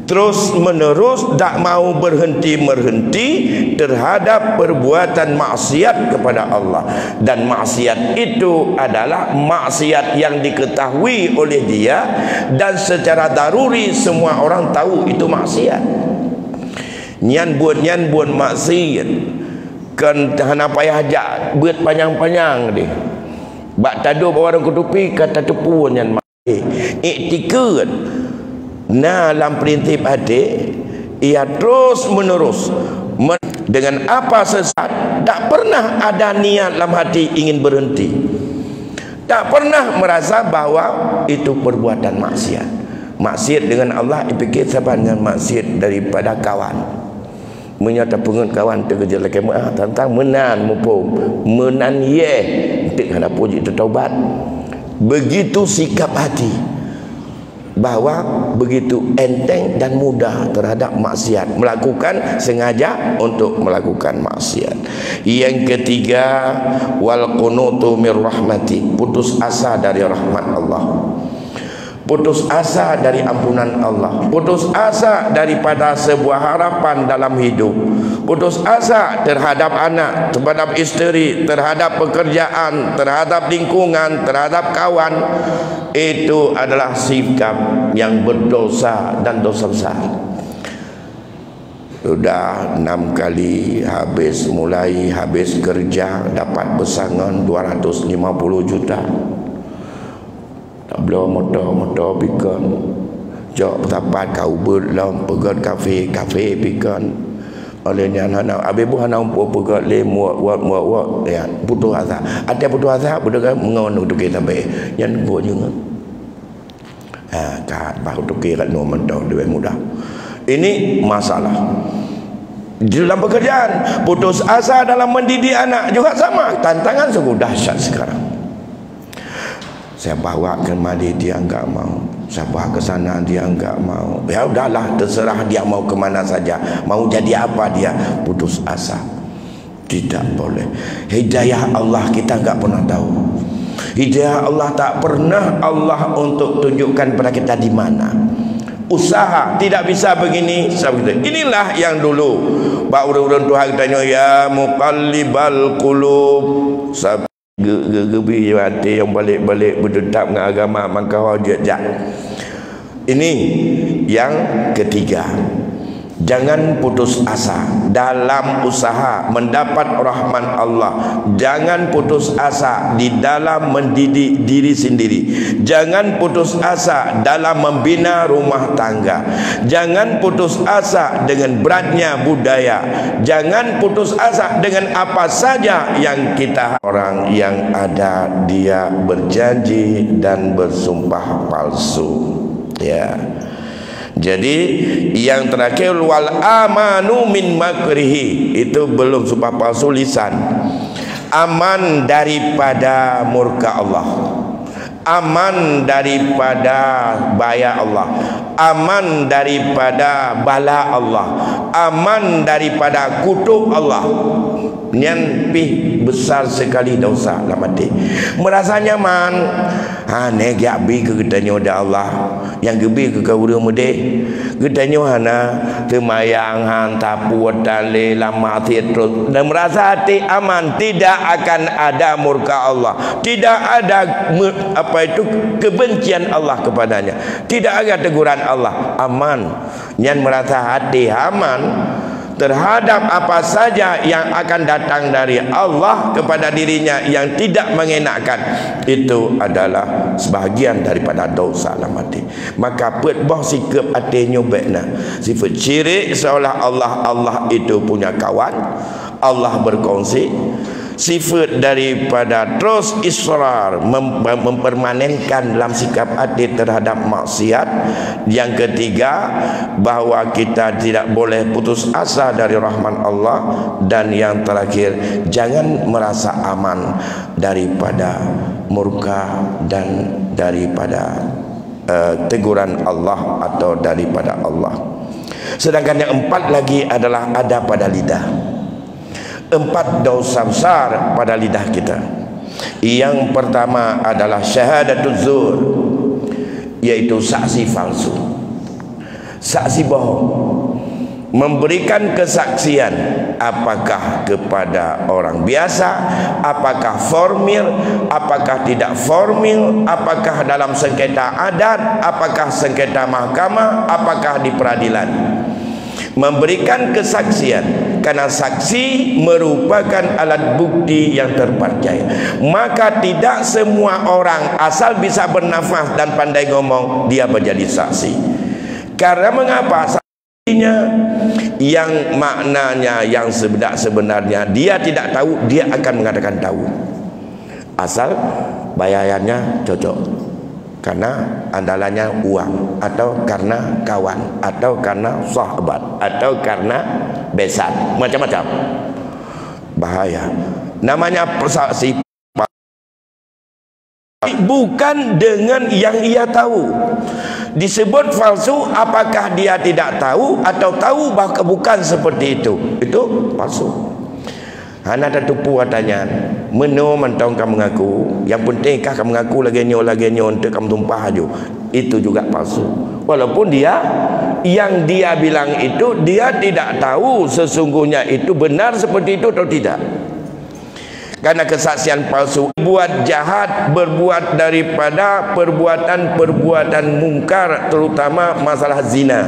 terus menerus tak mau berhenti terhadap perbuatan maksiat kepada Allah. Dan maksiat itu adalah maksiat yang diketahui oleh dia dan secara daruri semua orang tahu itu maksiat. Nyan buat maksiat kan hana payah ajak buat panjang-panjang dia. Bak tadu orang kutupi kata tepu nyan iktikad dalam prinsip hati ia terus menerus dengan apa sesat, tak pernah ada niat dalam hati ingin berhenti, tak pernah merasa bahwa itu perbuatan maksiat. Maksiat dengan Allah dipikir sama dengan maksiat daripada kawan menyata pengen kawan terkerja lagi tentang menan mupum menan untuk ada puji tertaubat. Begitu sikap hati bahwa begitu enteng dan mudah terhadap maksiat, melakukan sengaja untuk melakukan maksiat. Yang ketiga, wal qunutu mir rahmati, putus asa dari rahmat Allah, putus asa dari ampunan Allah, putus asa daripada sebuah harapan dalam hidup, putus asa terhadap anak, terhadap isteri, terhadap pekerjaan, terhadap lingkungan, terhadap kawan. Itu adalah sikap yang berdosa dan dosa besar. Sudah 6 kali mulai habis kerja dapat pesangon 250 juta. Tak belum motor pikon jok tapat kau belum pegat kafe pikon olehnya anak abi bu hana umpu pegat le muat ya putus asa ada putus asa budak mengon untuk kita be yang buat juga kat bahu tu kira no mentau lebih mudah. Ini masalah dalam pekerjaan, putus asa dalam mendidik anak juga sama, tantangan sungguh dahsyat sekarang. Saya bawa ke mandi dia enggak mau, saya bawa ke sana dia enggak mau. Ya udahlah, terserah dia mau ke mana saja, mau jadi apa dia, putus asa. Tidak boleh. Hidayah Allah kita enggak pernah tahu. Hidayah Allah tak pernah Allah untuk tunjukkan pada kita di mana. Usaha tidak bisa begini, inilah yang dulu Pak urun Tuhan tanya ya muqallibal qulub, gebi hati yang balik-balik berdendam dengan agama maka wajib. Ini yang ketiga. Jangan putus asa dalam usaha mendapat rahmat Allah. Jangan putus asa di dalam mendidik diri sendiri. Jangan putus asa dalam membina rumah tangga. Jangan putus asa dengan beratnya budaya. Jangan putus asa dengan apa saja yang kita. Orang yang ada dia berjanji dan bersumpah palsu, ya. Jadi yang terakhir wal amanu min makrihi, itu belum sumpah palsu lisan. Aman daripada murka Allah, aman daripada bahaya Allah, aman daripada bala Allah, aman daripada kutuk Allah. Nian pih besar sekali dosa dalam hati. Merasa nyaman. Ne gabi ke getanya dah Allah. Yang gebi ke kau mude. Getanya hana temayang han tapu tale lama terus. Dan merasa hati aman, tidak akan ada murka Allah. Tidak ada kebencian Allah kepadanya. Tidak ada teguran Allah. Aman. Nian merasa hati aman terhadap apa saja yang akan datang dari Allah kepada dirinya yang tidak mengenakkan. Itu adalah sebahagian daripada dosa dalam hati. Maka petbah sikap hati nyobekna sifat syirik seolah Allah itu punya kawan, Allah berkongsi. Sifat daripada terus israr mempermanenkan dalam sikap hati terhadap maksiat. Yang ketiga, bahawa kita tidak boleh putus asa dari rahmat Allah. Dan yang terakhir, jangan merasa aman daripada murka dan daripada teguran Allah atau daripada Allah. Sedangkan yang empat lagi adalah ada pada lidah. 4 dosa besar pada lidah kita. Yang pertama adalah syahadatuz zur, yaitu saksi palsu. Saksi bohong, memberikan kesaksian apakah kepada orang biasa, apakah formil, apakah tidak formil, apakah dalam sengketa adat, apakah sengketa mahkamah, apakah di peradilan. Memberikan kesaksian karena saksi merupakan alat bukti yang terpercaya. Maka tidak semua orang asal bisa bernafas dan pandai ngomong dia menjadi saksi. Karena mengapa? Saksinya yang maknanya yang sebenarnya dia tidak tahu, dia akan mengatakan tahu asal bayarannya cocok, karena andalannya uang, atau karena kawan, atau karena sahabat, atau karena besan, macam-macam. Bahaya. Namanya persaksi bukan dengan yang ia tahu. Disebut palsu apakah dia tidak tahu atau tahu bahkan bukan seperti itu. Itu palsu. Hana ada tupu katanya, meno mentong kamu mengaku, yang pentingkah kamu mengaku lagi nyo untuk kamu tumpah aja. Itu juga palsu. Walaupun dia yang dia bilang itu dia tidak tahu sesungguhnya itu benar seperti itu atau tidak. Karena kesaksian palsu buat jahat, berbuat daripada perbuatan mungkar, terutama masalah zina.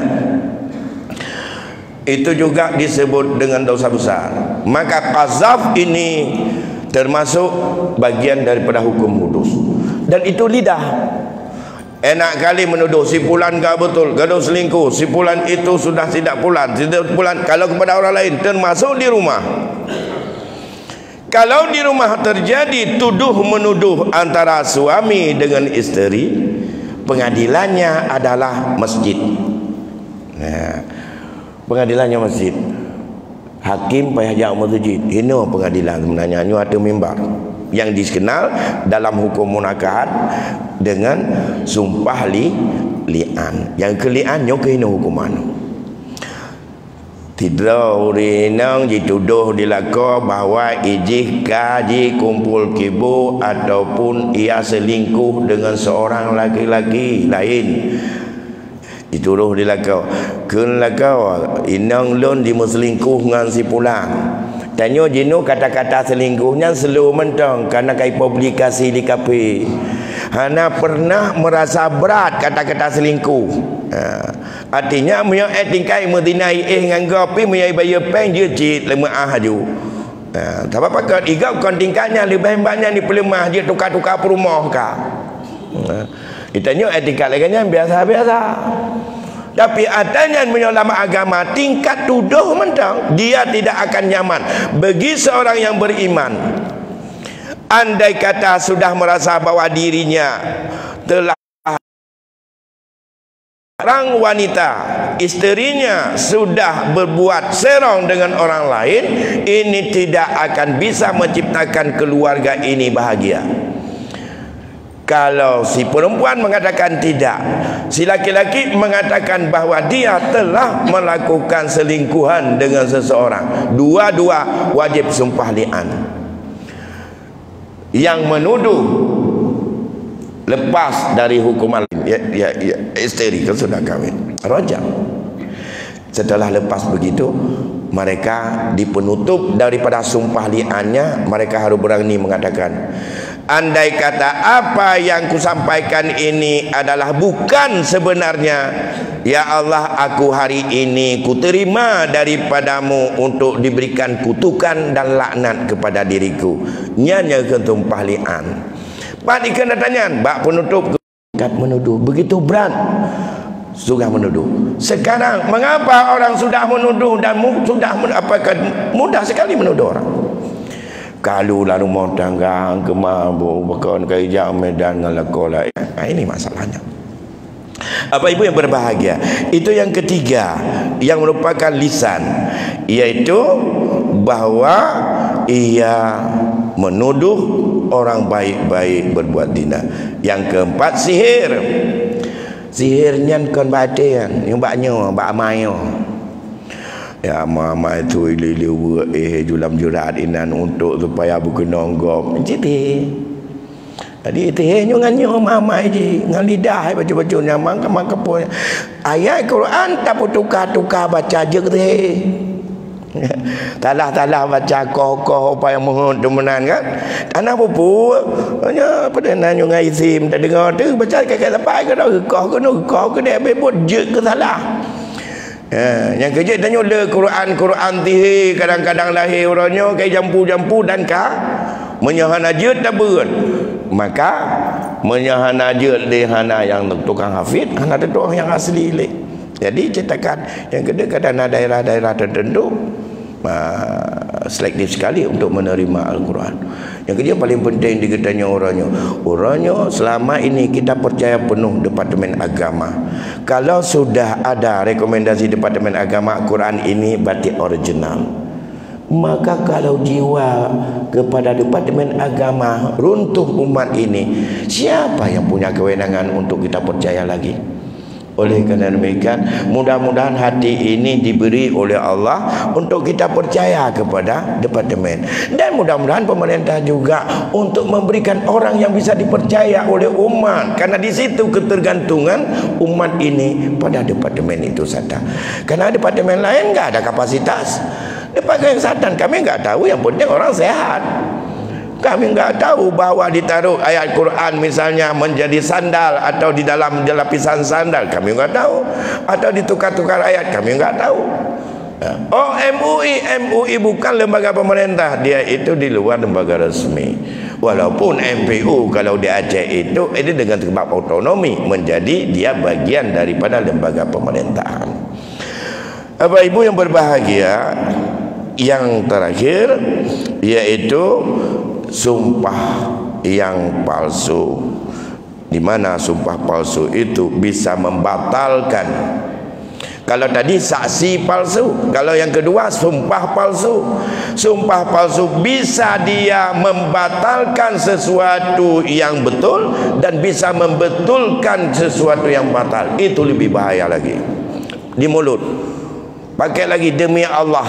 Itu juga disebut dengan dosa besar. Maka qazaf ini termasuk bagian daripada hukum hudus. Dan itu lidah. Enak kali menuduh si fulan gak betul, gaduh selingkuh, si fulan itu sudah tidak fulan, kalau kepada orang lain, termasuk di rumah. Kalau di rumah terjadi tuduh-menuduh antara suami dengan isteri, pengadilannya adalah masjid. Nah, pengadilannya masjid. Hakim payah jauh masjid. Ini pengadilan sebenarnya, ini ada mimbar yang dikenal dalam hukum munakahat dengan sumpah li'an. Yang keli'an nyo kena hukuman. Tidak urinang dituduh dilaka bahawa ijih kaji kumpul kibu ataupun ia selingkuh dengan seorang laki-laki lain. Dituduh dilaka kun laka inang lon di selingkuh dengan si pulang. Tanya jino kata-kata selingkuhnya selalu mentang karena kai publikasi di KP. Hana pernah merasa berat kata-kata selingkuh. Artinya punya tingkai medinai dengan gopi punya bayar peng je cit lemah aju. Tak apa kat igau kon tingkatnya lebih banyak ni pelemah dia tukar-tukar rumah ka. Ditanya tingkat lagi biasa-biasa. Tapi adanya ulama agama tingkat tuduh mentang dia tidak akan nyaman bagi seorang yang beriman. Andai kata sudah merasa bahwa dirinya telah orang wanita, isterinya sudah berbuat serong dengan orang lain, ini tidak akan bisa menciptakan keluarga ini bahagia. Kalau si perempuan mengatakan tidak, si laki-laki mengatakan bahwa dia telah melakukan selingkuhan dengan seseorang, dua-dua wajib sumpah li'an. Yang menuduh lepas dari hukuman isteri kan sudah kahwin, rajam. Setelah lepas begitu, mereka dipenutup daripada sumpah li'annya, mereka harus berani mengatakan, andai kata apa yang kusampaikan ini adalah bukan sebenarnya, ya Allah, aku hari ini kuterima daripadamu untuk diberikan kutukan dan laknat kepada diriku. Nyanya ketumpah li'an. Pak ikan datanya, bak penutup kat menuduh begitu berat. Sudah menuduh. Sekarang mengapa orang sudah menuduh dan sudah apakah mudah sekali menuduh orang? Kalau lalu rumah tangga kemabu bahkan kerja medan ngalakola. Ini masalahnya. Apa ibu yang berbahagia? Itu yang ketiga yang merupakan lisan, yaitu bahwa ia menuduh orang baik-baik berbuat zina. Yang keempat sihir. Sihirnya kan batin, yang baknya, bak mayo. Ya mama itu julam jurat inan untuk supaya bukan nonggop. Jadi Jadi tehnya nganyo mamai di ngan lidah baca-baca nyamang ke makapo. Ayat Quran tak tukar-tukar baca je teh. Talah-talah baca kokoh apa yang mohon temenan kan. Anak pupu hanya pada nanyo ngai sim tak dengar tu baca kakak sampai ke dah koh ke dia bebot je ke salah. Yang kerja tanya le Quran tihi kadang-kadang lahir orangnya kai jampu-jampu dan menyahan aja tak berat. Maka menyahan aja lehana yang tukang hafid hana ada orang yang asli le. Jadi cetakan yang kedua kadang ada daerah-daerah tertentu selektif sekali untuk menerima Al-Quran. Yang kedua paling penting diketanya orangnya selama ini kita percaya penuh Departemen Agama. Kalau sudah ada rekomendasi Departemen Agama Quran ini berarti original. Maka kalau jiwa kepada Departemen Agama runtuh umat ini, siapa yang punya kewenangan untuk kita percaya lagi? Oleh kerana demikian, mudah-mudahan hati ini diberi oleh Allah untuk kita percaya kepada departemen. Dan mudah-mudahan pemerintah juga untuk memberikan orang yang bisa dipercaya oleh umat. Karena di situ ketergantungan umat ini pada departemen itu saja. Karena departemen lain enggak ada kapasitas. Departemen kesihatan kami enggak tahu, yang penting orang sehat. Kami enggak tahu bahawa ditaruh ayat Quran misalnya menjadi sandal atau di dalam lapisan sandal, kami enggak tahu. Atau ditukar-tukar ayat, kami enggak tahu. Oh, MUI bukan lembaga pemerintah, dia itu di luar lembaga resmi. Walaupun MPU kalau di Aceh itu dengan sebab otonomi menjadi dia bagian daripada lembaga pemerintahan. Bapak Ibu yang berbahagia, yang terakhir yaitu sumpah yang palsu, di mana sumpah palsu itu bisa membatalkan. Kalau tadi saksi palsu, kalau yang kedua sumpah palsu. Sumpah palsu bisa dia membatalkan sesuatu yang betul dan bisa membetulkan sesuatu yang batal. Itu lebih bahaya lagi. Di mulut pakai lagi demi Allah,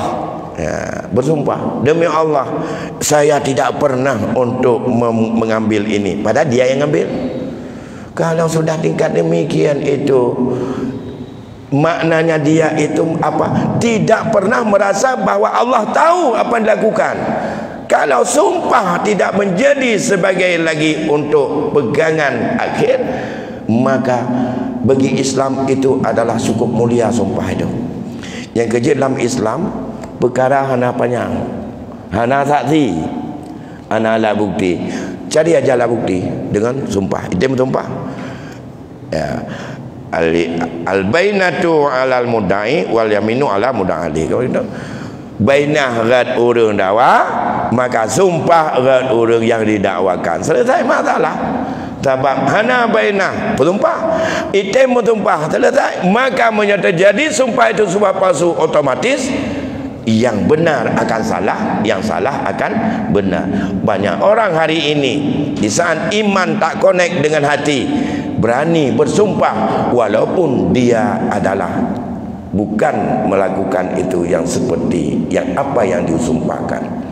ya, bersumpah demi Allah saya tidak pernah untuk mengambil ini, padahal dia yang ambil. Kalau sudah tingkat demikian itu maknanya dia itu apa? Tidak pernah merasa bahwa Allah tahu apa yang dilakukan. Kalau sumpah tidak menjadi sebagai lagi untuk pegangan akhir, maka bagi Islam itu adalah cukup mulia sumpah itu. Yang kerja dalam Islam perkara hana panjang, hana saksi, hana alat bukti. Cari aja alat bukti dengan sumpah. Itu sumpah. Ya. Al-bainatu 'alal mudda'i wal yaminu 'ala mudda'i. Kalau itu bainah rat orang dakwa, maka sumpah rat orang yang didakwakan. Selesai masalah. Sebab hana bainah bersumpah, item bersumpah selesai, maka terjadi sumpah itu sumpah palsu, otomatis yang benar akan salah, yang salah akan benar. Banyak orang hari ini di saat iman tak connect dengan hati, berani bersumpah walaupun dia adalah bukan melakukan itu yang seperti yang apa yang disumpahkan.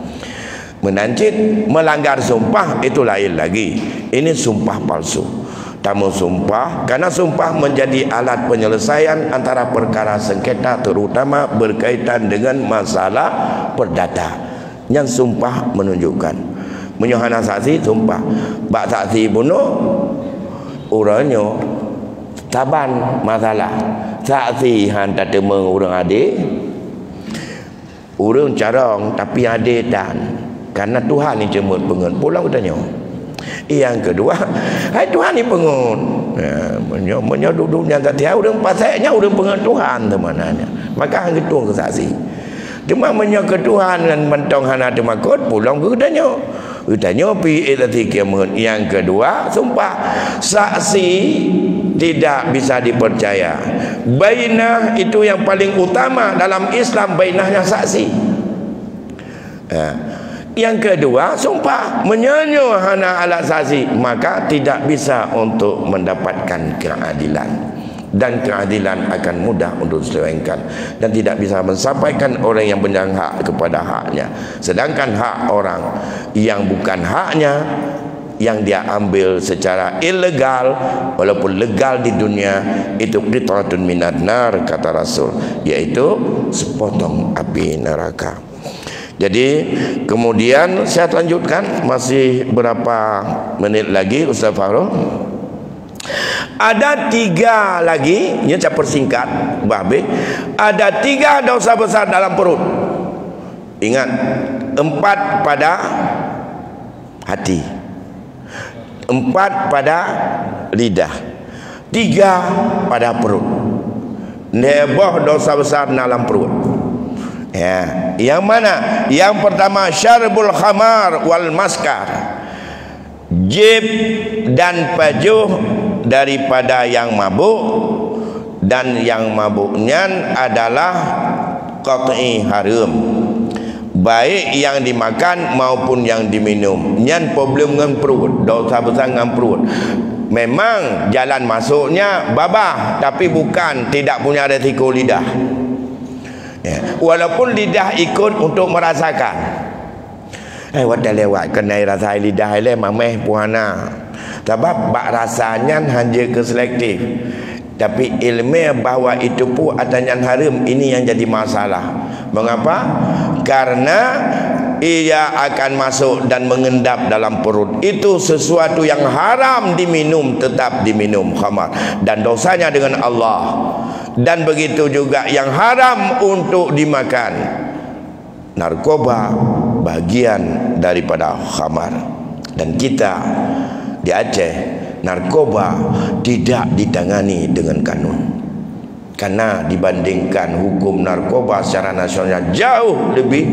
Menancit, melanggar sumpah itu lain lagi. Ini sumpah palsu. Tamu sumpah, karena sumpah menjadi alat penyelesaian antara perkara sengketa, terutama berkaitan dengan masalah perdata. Yang sumpah menunjukkan menyohana saksi sumpah, bak saksi bunuh orangnya taban masalah. Saksi hantar temu orang adik, orang carong tapi adik dan karena Tuhan ni cemut pengun. Pulang katanya. Yang kedua, hai Tuhan ni pengun. Ya, menyodoh yang tak tahu orang pasainya orang pengun Tuhan temanannya. Maka hang ketua ke saksi. Cuma menyok ke Tuhan dengan mentong hana temakut pulang ke katanya. Katanya pi ilati kiamat. Yang kedua, sumpah saksi tidak bisa dipercaya. Bainah itu yang paling utama dalam Islam, bainahnya saksi. Yang kedua, sumpah menyanyo hana alat saksi, maka tidak bisa untuk mendapatkan keadilan. Dan keadilan akan mudah untuk diselewengkan dan tidak bisa mensampaikan orang yang benar hak kepada haknya. Sedangkan hak orang yang bukan haknya yang dia ambil secara ilegal walaupun legal di dunia, itu qit'atun minad nar, kata Rasul, yaitu sepotong api neraka. Jadi kemudian saya lanjutkan, masih berapa menit lagi Ustaz Fahrul. Ada 3 lagi, ini saya persingkat babe. Ada 3 dosa besar dalam perut. Ingat, 4 pada hati, 4 pada lidah, 3 pada perut. Neboh dosa besar dalam perut. Ya, yang mana? Yang pertama, syarbul khamar wal maskar, jib dan pajuh daripada yang mabuk, dan yang mabuknya adalah qat'i haram, baik yang dimakan maupun yang diminum. Nyan problem dengan perut, dosa besar dengan perut. Memang jalan masuknya babah, tapi bukan tidak punya resiko lidah. Ya. Walaupun lidah ikut untuk merasakan. Wadah lewat kenai rasa lidah le mameh puana. Sebab bak rasanya hanya ke selektif. Tapi ilmiah bahawa itu pun adanya haram, ini yang jadi masalah. Mengapa? Karena ia akan masuk dan mengendap dalam perut. Itu sesuatu yang haram diminum, tetap diminum khamar, dan dosanya dengan Allah. Dan begitu juga yang haram untuk dimakan. Narkoba bagian daripada khamar. Dan kita di Aceh, narkoba tidak ditangani dengan kanun. Karena dibandingkan hukum narkoba secara nasional jauh lebih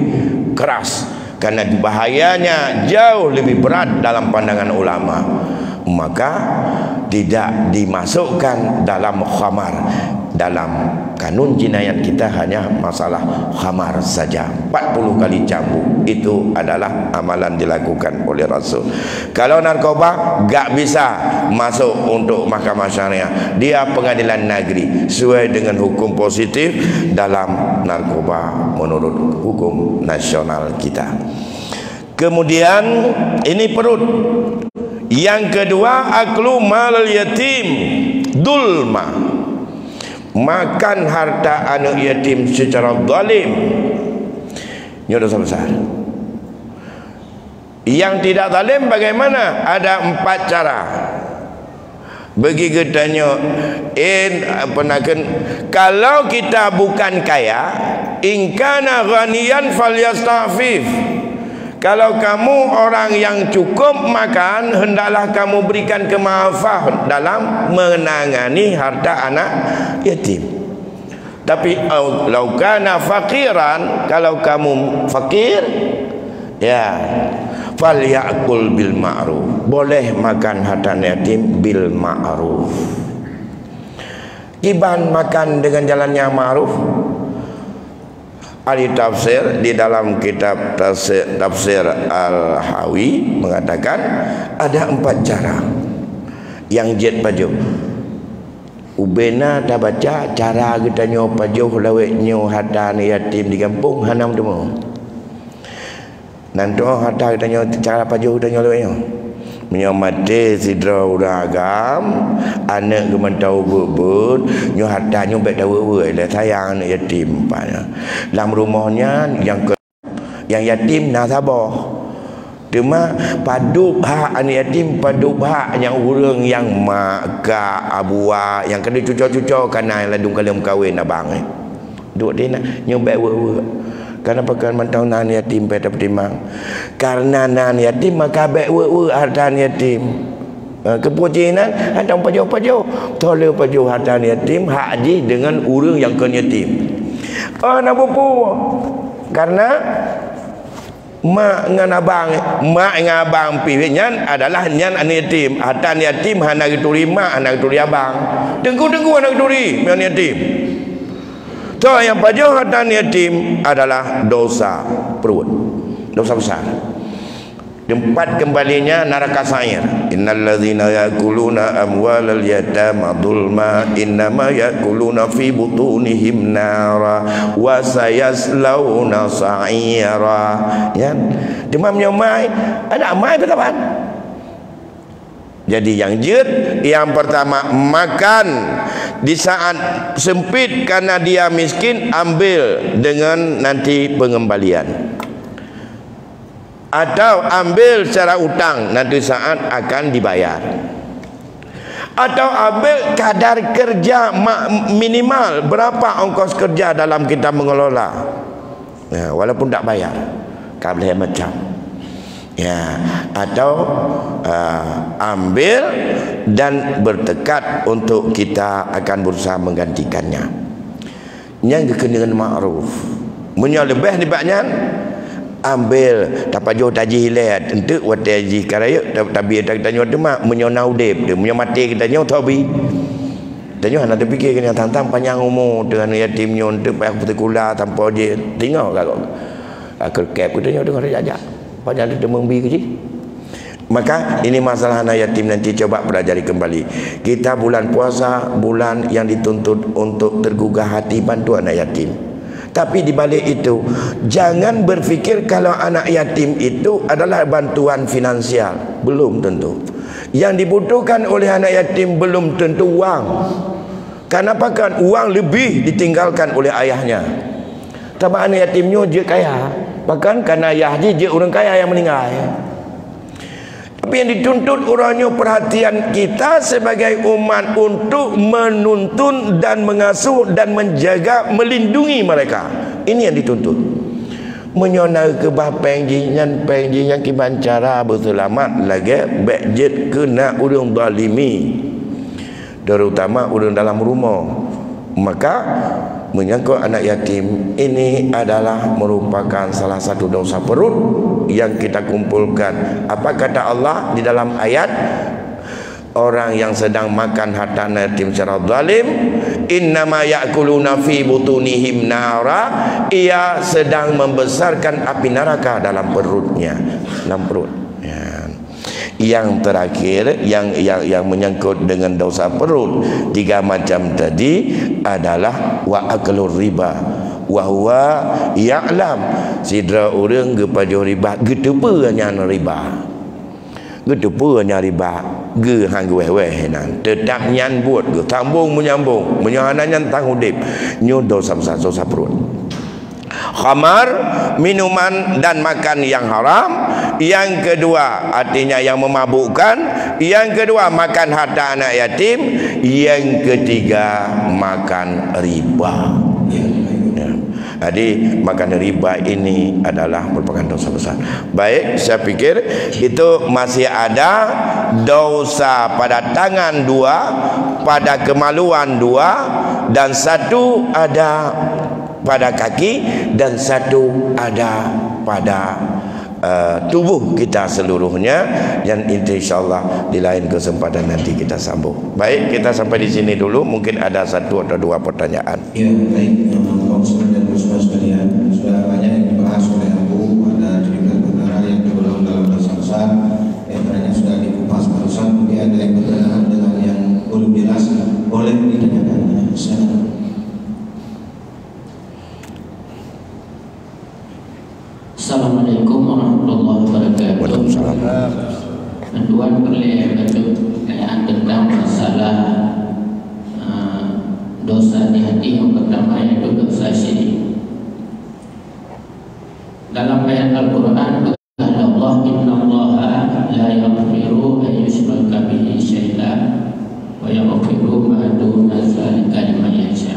keras, karena bahayanya jauh lebih berat dalam pandangan ulama, maka tidak dimasukkan dalam khamar. Dalam kanun jinayat kita hanya masalah khamar saja, 40 kali cambuk. Itu adalah amalan dilakukan oleh Rasul. Kalau narkoba gak bisa masuk untuk mahkamah syariah, dia pengadilan negeri sesuai dengan hukum positif dalam narkoba menurut hukum nasional kita. Kemudian ini perut. Yang kedua, aklu mal yatim dulma, makan harta anak yatim secara zalim. Ini dosa besar. Yang tidak zalim bagaimana? Ada 4 cara. Bagi katanya kalau kita bukan kaya, in kana ghaniyan falyastafif. Kalau kamu orang yang cukup makan, hendaklah kamu berikan kemaafan dalam menangani harta anak yatim. Tapi lau kana faqiran, kalau kamu fakir, ya falyakul bil ma'ruf, boleh makan harta yatim bil ma'ruf. Iban makan dengan jalan yang ma'ruf. Ahli tafsir di dalam kitab tafsir Al-Hawi mengatakan ada 4 cara yang jet pajuh. Ubena dah baca cara kita nyo pajuh laweknya harta yatim di kampung hanam demo. Nanti harta kita nyo cara pajuh kita nyo laweknya. Menyamati sidra uragam anak gemantau bebut nyo harta nyo baik tahu le sayang anak yatim pada dalam rumahnya yang yatim nasabah. Cuma padu hak anak yatim, padu hak yang urang yang mak ka abua yang kena cucuk-cucuk kana ladung kalim kahwin abang duk dia nak nyobek we. Kenapa kan mantau nan yatim pada pertimang? Karena nan yatim maka baik we harta yatim. Kepujinan ada pajuh-pajuh, toleh pajuh harta yatim hak haji dengan urang yang kan yatim. Nak bupu. Karena mak dengan abang pilihnya adalah nyan anak yatim. Harta yatim anak turi mak, anak turi abang. Dengku anak turi anak yatim. So yang pajuh harta yatim adalah dosa perut, dosa besar. Tempat kembalinya neraka sair. Innalladzina yakuluna amwalal yatama dzulma innama yakuluna fi butunihim nara wa sayaslawna sa'ira. Ya. Demam nyomai, ada mai bertaban. Jadi yang jihad yang pertama, makan di saat sempit karena dia miskin, ambil dengan nanti pengembalian, atau ambil secara utang nanti saat akan dibayar, atau ambil kadar kerja minimal, berapa ongkos kerja dalam kita mengelola, ya, walaupun tak bayar, boleh macam, ya, atau ambil dan bertekad untuk kita akan berusaha menggantikannya. Yang kekenangan ma'ruf, menyalebeh di banyak, ambil dapat jauh taji hilat untuk watai haji karaya tapi kita tanya tu mak menyonau dep dia menyamati kita nyo tabi tanya nak terfikir kena tantang panjang umur dengan yatim nyo untuk payah bersekolah tanpa dia tinggal kalau kerkep kita nyo dengar aja panjang dia membi ke. Maka ini masalah anak yatim, nanti coba pelajari kembali. Kita bulan puasa, bulan yang dituntut untuk tergugah hati bantu anak yatim. Tapi di balik itu, jangan berfikir kalau anak yatim itu adalah bantuan finansial. Belum tentu. Yang dibutuhkan oleh anak yatim belum tentu uang. Kenapa kan uang lebih ditinggalkan oleh ayahnya. Tapi anak yatimnya dia kaya. Bahkan karena ayah dia orang kaya yang meninggal. Tapi yang dituntut orangnya perhatian kita sebagai umat untuk menuntun dan mengasuh dan menjaga, melindungi mereka. Ini yang dituntut. Menyonai ke bapeng yang kibancara berselamat lagi budget kena orang zalimi, terutama orang dalam rumah. Maka menyangkut anak yatim ini adalah merupakan salah satu dosa perut yang kita kumpulkan. Apa kata Allah di dalam ayat? Orang yang sedang makan harta anak yatim secara zalim, innama ya'kuluna fi butunihim nara, ia sedang membesarkan api neraka dalam perutnya, dalam perut. Ya. Yang terakhir yang menyangkut dengan dosa perut tiga macam tadi adalah wa aklur riba wa huwa ya'lam. Sidra orang kepada riba getepanya riba, getepanya riba ge hang weh-weh nan tetap nyan buat ge tambung menyambung menyahana nyan tang udip nyo dosa besar, dosa perut. Khamar, minuman dan makan yang haram. Yang kedua artinya yang memabukkan. Yang kedua makan harta anak yatim. Yang ketiga makan riba. Ya. Jadi makan riba ini adalah merupakan dosa besar. Baik, saya pikir itu masih ada dosa pada tangan dua, pada kemaluan dua, dan satu ada pada kaki, dan satu ada pada tubuh kita seluruhnya. Dan insyaallah di lain kesempatan nanti kita sambung. Baik, kita sampai di sini dulu. Mungkin ada satu atau dua pertanyaan. Ya, baik. Kaum dan muslimah sekalian, sudah banyak yang dibahas oleh Abu. Ada cerita perkara yang terulang dalam dosa besar. Yang sudah dikupas barusan. Mungkin ada yang berkenaan dengan yang belum jelas, boleh ditanyakan. Assalamualaikum warahmatullahi wabarakatuh. Waalaikumsalam. Tuan pertanyaan tentang masalah dosa di hati. Yang pertama yaitu dosa syirik. Dalam ayat Al-Quran kata Allah, innallaha la yaghfiru an yushraka bihi syai'an wa yaghfiru ma duna dzalika liman yasha.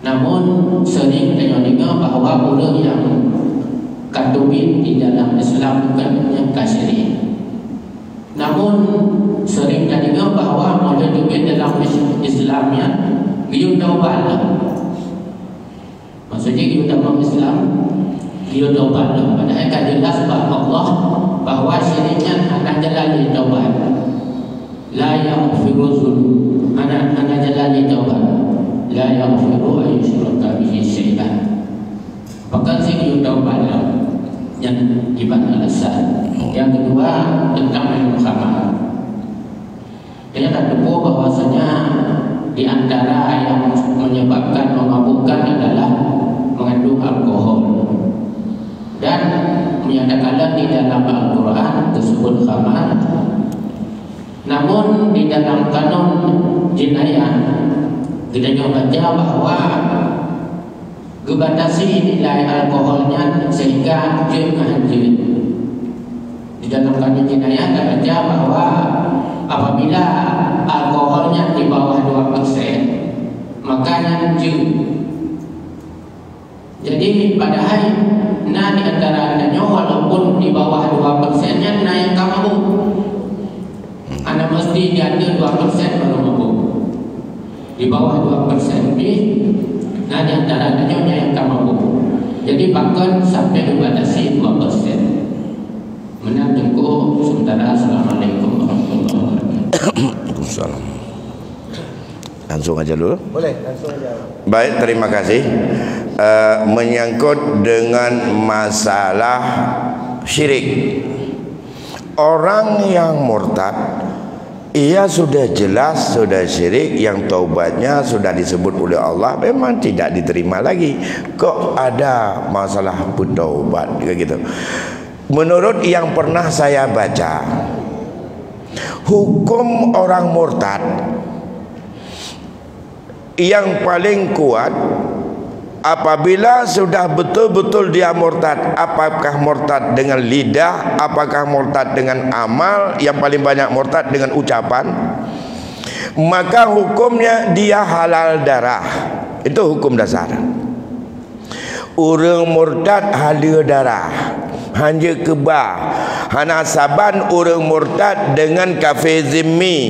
Namun sering dengar bahawa orang yang katubin di dalam Islam bukan menyangka syirik. Namun sering dengar bahawa orang katubin dalam Islamnya dia taubat. Maksudnya dia dalam Islam dia taubat. Padahal kan jelas bahawa Allah bahawa syiriknya akan jalani taubat. La yaghfiru dzunub. Anak jalani taubat. La yaghfiru an yushraka bihi syai'an. Bahkan sini taubat yang ibadah alasan. Yang kedua tentang minum khamar. Dia tak tahu bahwasanya di antara yang menyebabkan memabukkan adalah mengandung alkohol. Dan menyatakan di dalam Al-Quran tersebut khamar Namun di dalam kanun jenayah kita juga baca bahwa gebatasi nilai alkoholnya sehingga jin menghanyut. Di dalam kanun jenayah kita baca bahwa apabila alkoholnya di bawah 2%, maka nyanjut. Jadi padahal nah di antaranya walaupun di bawah 2% nya nah yang tak mabuk. Anda mesti diada 2% baru mabuk. Di bawah 2% lebih, nah di antaranya yang tak mabuk. Jadi bahkan sampai dibatasi 2%. Menantiku sementara. Assalamualaikum warahmatullahi wabarakatuh. Waalaikumsalam. Langsung aja dulu. Boleh, langsung aja. Baik, terima kasih. Menyangkut dengan masalah syirik. Orang yang murtad, ia sudah jelas sudah syirik, yang taubatnya sudah disebut oleh Allah memang tidak diterima lagi. Kok ada masalah bertaubat gitu. Menurut yang pernah saya baca, hukum orang murtad yang paling kuat apabila sudah betul-betul dia murtad, apakah murtad dengan lidah, apakah murtad dengan amal, yang paling banyak murtad dengan ucapan, maka hukumnya dia halal darah. Itu hukum dasar. Orang murtad halal darah, hanya kebah. Hana saban orang murtad dengan kafir zimmi,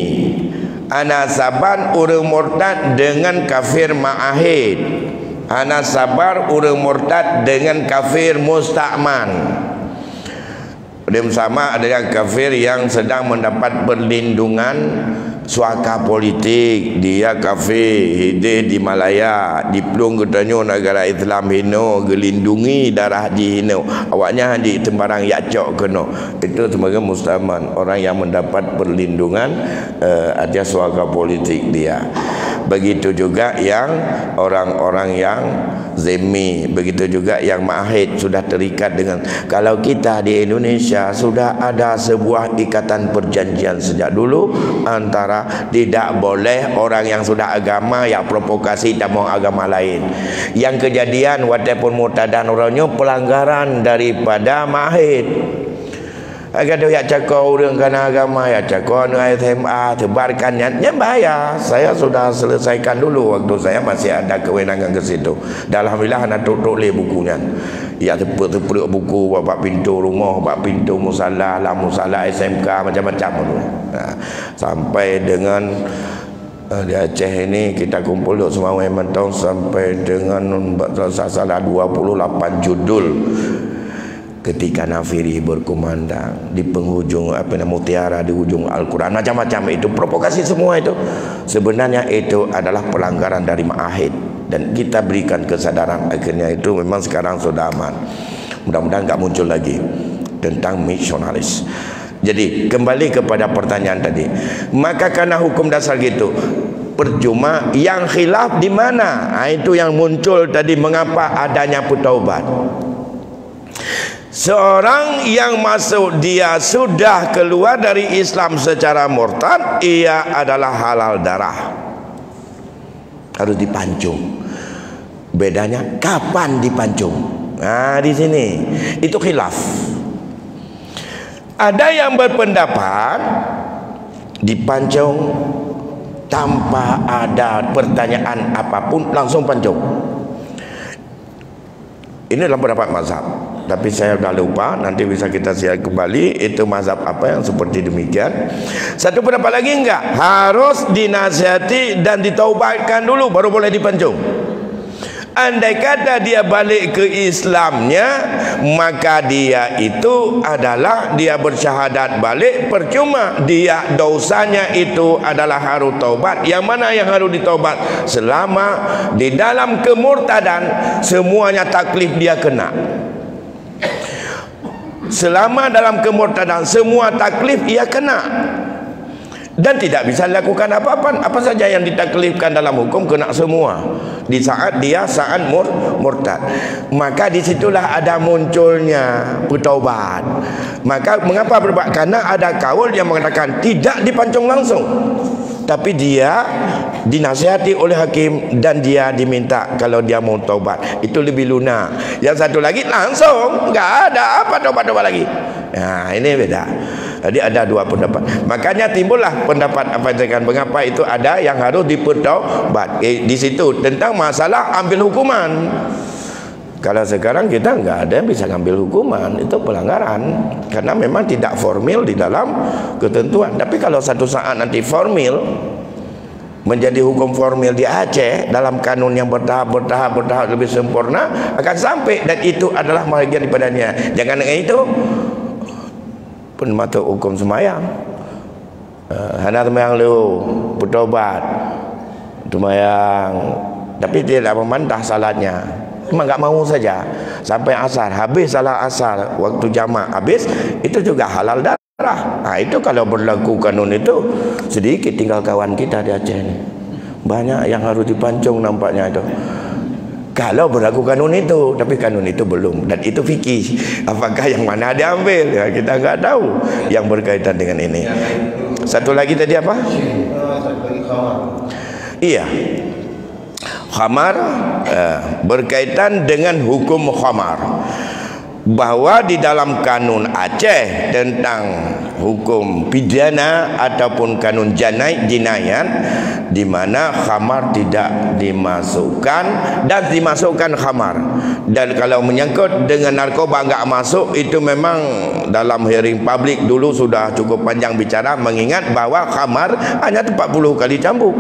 ana saban orang murtad dengan kafir ma'ahid, ana sabar orang murtad dengan kafir musta'man. Dia sama ada yang kafir yang sedang mendapat perlindungan suaka politik, dia kafir hidup di Malaya, di pelung katanya negara Islam hino, gelindungi darah di hino, awaknya di tembarang yakcok kena. Itu sebagai musta'man, orang yang mendapat perlindungan atas suaka politik dia. Begitu juga yang orang-orang yang zimmi, begitu juga yang ma'ahid, sudah terikat dengan. Kalau kita di Indonesia sudah ada sebuah ikatan perjanjian sejak dulu antara tidak boleh orang yang sudah agama yang provokasi dan mau agama lain. Yang kejadian walaupun murtadan orangnya pelanggaran daripada ma'ahid. Agar dia cakap orang kena agama, ya cakap SMA tebarkannya, bahaya. Saya sudah selesaikan dulu waktu saya masih ada kewenangan ke situ. Alhamdulillah anak tutup le bukunya. Ya tepuk-tepuk buku, bapak pintu rumah, bapak pintu musalah, lah musalah SMK macam-macam tu. Nah, sampai dengan di Aceh ini kita kumpul semua mentong sampai dengan salah 28 judul. Ketika Nafiri berkumandang di penghujung mutiara di ujung Al-Quran, macam-macam itu provokasi semua itu. Sebenarnya itu adalah pelanggaran dari ma'ahid, dan kita berikan kesadaran akhirnya itu memang sekarang sudah aman. Mudah-mudahan tak muncul lagi tentang misionaris. Jadi kembali kepada pertanyaan tadi, maka karena hukum dasar gitu percuma, yang khilaf di mana? Itu yang muncul tadi, mengapa adanya bertaubat. Seorang yang masuk dia sudah keluar dari Islam secara murtad, ia adalah halal darah, harus dipancung. Bedanya kapan dipancung? Nah di sini itu khilaf. Ada yang berpendapat dipancung tanpa ada pertanyaan apapun, langsung pancung. Ini adalah pendapat mazhab, tapi saya sudah lupa, nanti bisa kita share kembali itu mazhab apa yang seperti demikian. Satu pendapat lagi enggak, harus dinasihati dan ditaubatkan dulu baru boleh dipancung. Andai kata dia balik ke Islamnya, maka dia itu adalah dia bersyahadat balik, percuma dia dosanya itu adalah harus taubat. Yang mana yang harus ditaubat? Selama di dalam kemurtadan semuanya taklif dia kena. Selama dalam kemurtadan semua taklif ia kena. dan tidak bisa lakukan apa-apa. Apa saja yang ditaklifkan dalam hukum kena semua di saat dia murtad. Maka disitulah ada munculnya bertaubat. Maka mengapa bertaubat? Karena ada kaul yang mengatakan tidak dipancung langsung, tapi dia dinasihati oleh hakim dan dia diminta kalau dia mau taubat, itu lebih lunak. Yang satu lagi langsung, nggak ada apa taubat-taubat lagi. Nah, ini beda. Jadi ada dua pendapat. Makanya timbullah pendapat apa yang mengapa itu ada yang harus dipertaubat. Di situ tentang masalah ambil hukuman. Kalau sekarang kita nggak ada yang bisa ngambil hukuman, itu pelanggaran karena memang tidak formil di dalam ketentuan. Tapi kalau satu saat nanti formil menjadi hukum formil di Aceh dalam kanun yang bertahap lebih sempurna akan sampai, dan itu adalah bahagian daripadanya. Jangan dengan itu pun mata hukum semayang. Hana semayang lu bertobat semayang, tapi dia tidak membantah salatnya, cuma nggak mau saja sampai asar, habis salat asar waktu jamak habis, itu juga halal darah. Nah, itu kalau berlaku kanun itu sedikit tinggal kawan kita di Aceh ini. Banyak yang harus dipancung nampaknya itu. Kalau berlaku kanun itu, tapi kanun itu belum, dan itu fikih. Apakah yang mana diambil? Ya, kita nggak tahu yang berkaitan dengan ini. Satu lagi tadi apa? Iya, khamar, berkaitan dengan hukum khamar, bahwa di dalam kanun Aceh tentang hukum pidana ataupun kanun jinayat, di mana khamar tidak dimasukkan dan dimasukkan khamar. Dan kalau menyangkut dengan narkoba enggak masuk, itu memang dalam hearing publik dulu sudah cukup panjang bicara, mengingat bahwa khamar hanya 40 kali cambuk.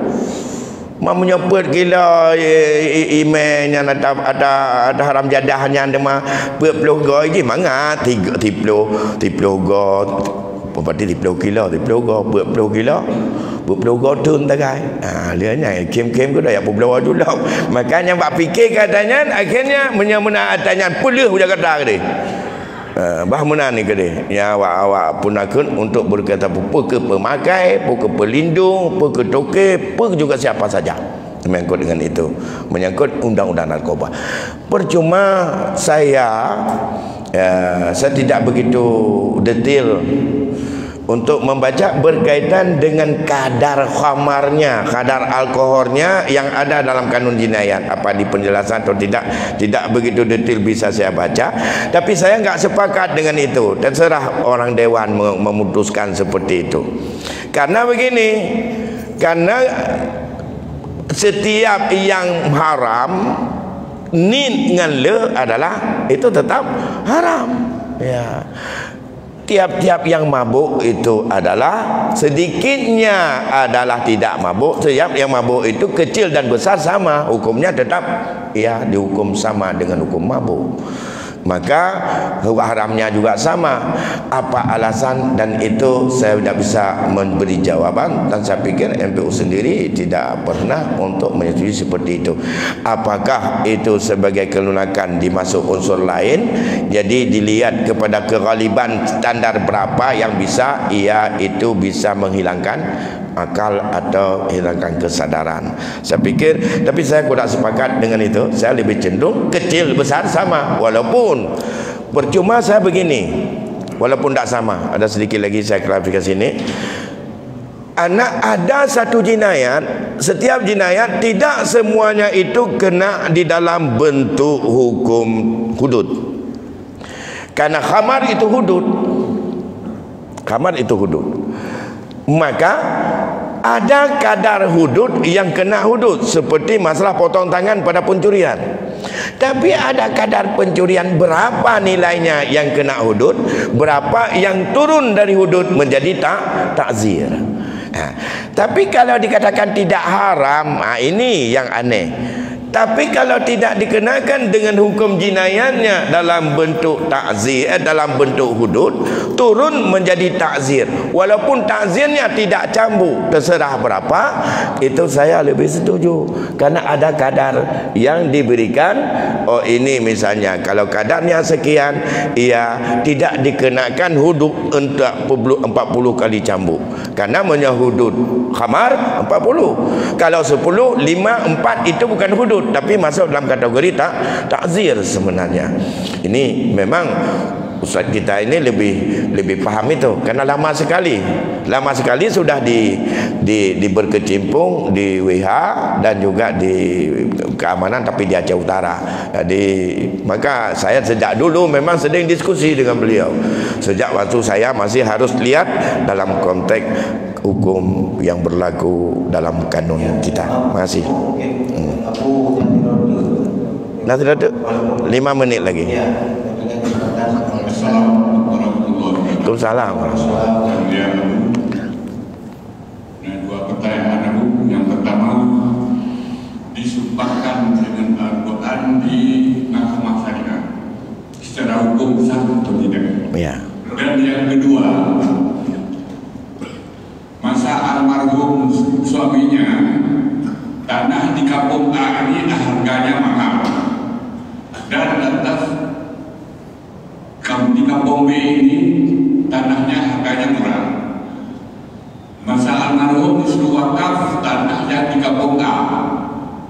Menyebut gila emailnya ada haram jadahnya ada mah 40 go iki manga 30 go berarti 30 kilo 40 kilo turun tagai. Lihatnya kem-kem ko dah ya peblawa dulu. Makanya buat fikir katanya akhirnya menyamuna atanya puluh udah kata dia. Bah mana ni ke dia? Ya awak punakun untuk berkata apa ke pemakai, apa ke pelindung, apa ke toke, apa juga siapa saja. Menyangkut dengan itu, menyangkut undang-undang narkoba. Percuma saya tidak begitu detail untuk membaca berkaitan dengan kadar khamarnya, kadar alkoholnya yang ada dalam kanun jinayat. Apa di penjelasan atau tidak begitu detail bisa saya baca. Tapi saya nggak sepakat dengan itu. Terserah orang dewan memutuskan seperti itu. Karena begini, karena setiap yang haram nin dengan le adalah itu tetap haram. Ya. Tiap-tiap yang mabuk itu adalah sedikitnya adalah tidak mabuk. Setiap yang mabuk itu kecil dan besar sama, hukumnya tetap ya dihukum sama dengan hukum mabuk. Maka haramnya juga sama. Apa alasan? Dan itu saya tidak bisa memberi jawaban, dan saya pikir MPU sendiri tidak pernah untuk menyetujui seperti itu. Apakah itu sebagai kelunakan dimasuk unsur lain, jadi dilihat kepada keghaliban standar berapa yang bisa, itu bisa menghilangkan akal atau hilangkan kesadaran. Saya pikir, tapi saya tidak sepakat dengan itu. Saya lebih cenderung kecil besar sama, walaupun percuma saya begini, walaupun tidak sama. Ada sedikit lagi saya klarifikasi ini. Ada satu jinayat, setiap jinayat tidak semuanya itu kena di dalam bentuk hukum hudud. Karena khamar itu hudud. Khamar itu hudud. Maka ada kadar hudud yang kena hudud, seperti masalah potong tangan pada pencurian. Tapi ada kadar pencurian berapa nilainya yang kena hudud, berapa yang turun dari hudud menjadi takzir. Tapi kalau dikatakan tidak haram, ini yang aneh. Tapi kalau tidak dikenakan dengan hukum jinayatnya dalam bentuk ta'zir, dalam bentuk hudud, turun menjadi ta'zir. Walaupun ta'zirnya tidak cambuk, terserah berapa, itu saya lebih setuju. Karena ada kadar yang diberikan. Oh, ini misalnya kalau kadarnya sekian, ia tidak dikenakan hudud untuk 40 kali cambuk. Karena hudud khamar 40. Kalau 10, 5, 4 itu bukan hudud, tapi masuk dalam kategori takzir sebenarnya. Ini memang ustaz kita ini lebih paham itu, karena lama sekali sudah berkecimpung di WH dan juga di keamanan, tapi di Aceh Utara. Jadi maka saya sejak dulu memang sering diskusi dengan beliau. Sejak waktu saya masih harus lihat dalam konteks hukum yang berlaku dalam kanun kita. Makasih. Nanti ada 5 menit lagi. Waalaikumsalam. Dua pertanyaan aku. Yang pertama, disumpahkan dengan Al-Quran di Mahkamah Syariah secara hukum sah atau tidak? Ya. Dan yang kedua, masa almarhum suaminya, tanah di kampung A ini harganya mahal, dan atas di kampung B ini tanahnya harganya murah. Masa almarhum disuruh wakaf tanah yang di kampung A,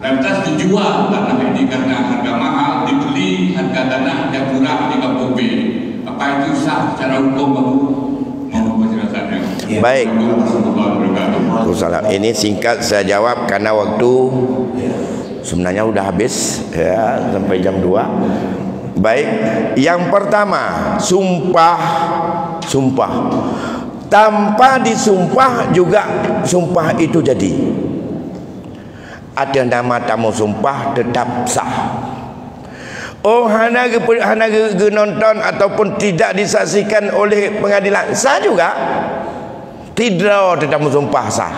lantas dijual tanah ini karena harga mahal, dibeli harga tanah yang murah di kampung B. Apa itu sah secara hukum? Mohon penjelasannya. Baik. Ini singkat saya jawab karena waktu sebenarnya udah habis ya, sampai jam 2. Baik, yang pertama sumpah. Tanpa disumpah juga sumpah itu jadi. Ada nama tamu sumpah tetap sah. Oh, hana nonton ataupun tidak disaksikan oleh pengadilan sah juga. Tidak tetamu sumpah sah.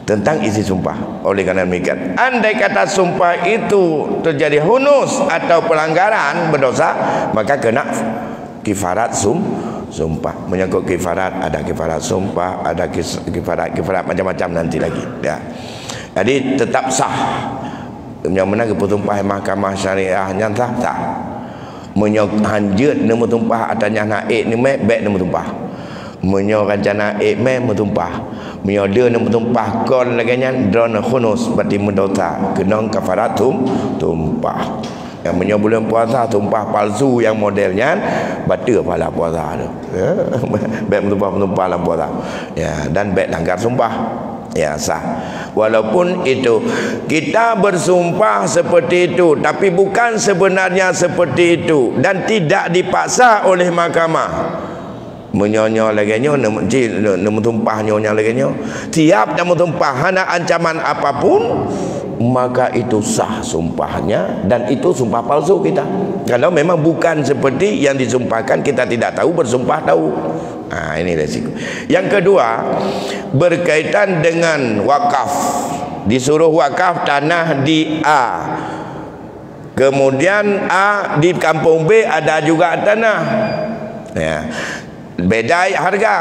Tentang isi sumpah. Oleh karena demikian, andai kata sumpah itu terjadi hunus atau pelanggaran berdosa, maka kena kifarat sumpah. Menyangkut kifarat, ada kifarat sumpah, ada kifarat macam-macam nanti lagi ya. Jadi tetap sah. Yang mana keputusan Mahkamah Syariah yang sah. Menyohanjut nemu tumpah atanya naik ni baik nemu tumpah. Menyo rancana me tumpah. Menyoda nemu tumpah kon laganya drone khunus berarti mendosa kenong kafarat tumpah. Yang menyo bulan puasa tumpah palsu yang modelnya batal pahala puasa tu. Ya, baik tumpah dalam puasa. Ya, dan baik langgar sumpah. Ya, sah. Walaupun itu kita bersumpah seperti itu, tapi bukan sebenarnya seperti itu dan tidak dipaksa oleh mahkamah. Menyonya lagi nyo nemu tumpah nyonya lagi nyo tiap nemu tumpah hana ancaman apapun, maka itu sah sumpahnya dan itu sumpah palsu kita. Kalau memang bukan seperti yang disumpahkan, kita tidak tahu, bersumpah tahu. Nah, ini resiko. Yang kedua, berkaitan dengan wakaf. Disuruh wakaf tanah di A, kemudian A di kampung B ada juga tanah ya. Beda harga.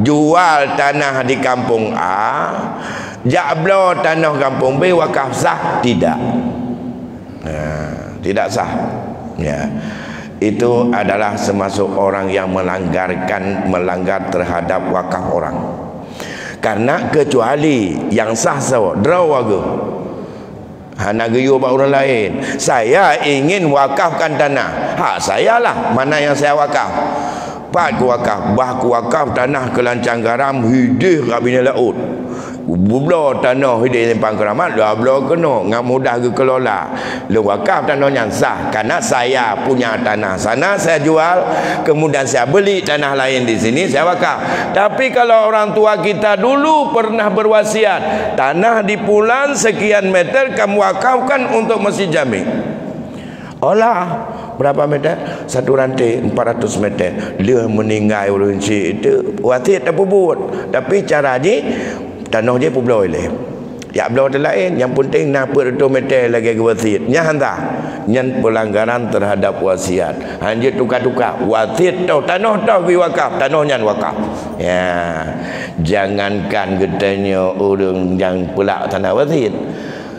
Jual tanah di kampung A, jablo tanah kampung B, wakaf sah? Tidak. Tidak sah. Ya. Itu adalah termasuk orang yang melanggar terhadap wakaf orang. Karena kecuali yang sah sawa draw wago. Hana geyo ba orang lain. Saya ingin wakafkan tanah. Hak saya lah mana yang saya wakaf. Pak ku wakaf, bah ku wakaf tanah Kelancang Garam hidih kabine laut. Bublo tanah hidih Simpang Keramat, dah blo kena ngam mudah ke kelola. Lu wakaf tanah yang sah karena saya punya tanah sana saya jual, kemudian saya beli tanah lain di sini saya wakaf. Tapi kalau orang tua kita dulu pernah berwasiat, tanah di Pulan sekian meter kamu wakafkan untuk Masjid Jami. Olah berapa meter? Satu rantai 400 meter. Dia meninggal ulun si itu wasiat apa buat. Tapi cara ni tanah dia pun boleh. Ya belah lain yang penting nak otomatis lagi wasiat. Nya hanta. Nyan pelanggaran terhadap wasiat. Hanya tukar-tukar. Wasiat tau tanah tau pi wakaf, tanah nyan wakaf. Ya. Jangankan getanya orang yang pelak tanah wasiat.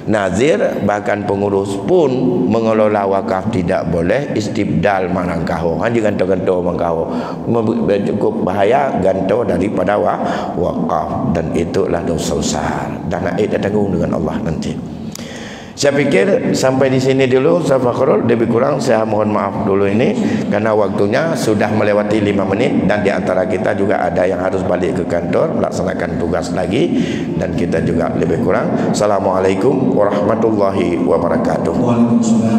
Nazir bahkan pengurus pun mengelola wakaf tidak boleh istibdal manangkaho. Hanya ganto-ganto mangkaho. Cukup bahaya ganto daripada wakaf, dan itulah dosa besar dan aib tanggung dengan Allah nanti. Saya pikir sampai di sini dulu, Ustaz Fakhrul. Lebih kurang saya mohon maaf dulu ini karena waktunya sudah melewati 5 menit dan di antara kita juga ada yang harus balik ke kantor melaksanakan tugas lagi, dan kita juga lebih kurang. Assalamualaikum warahmatullahi wabarakatuh. Waalaikumsalam.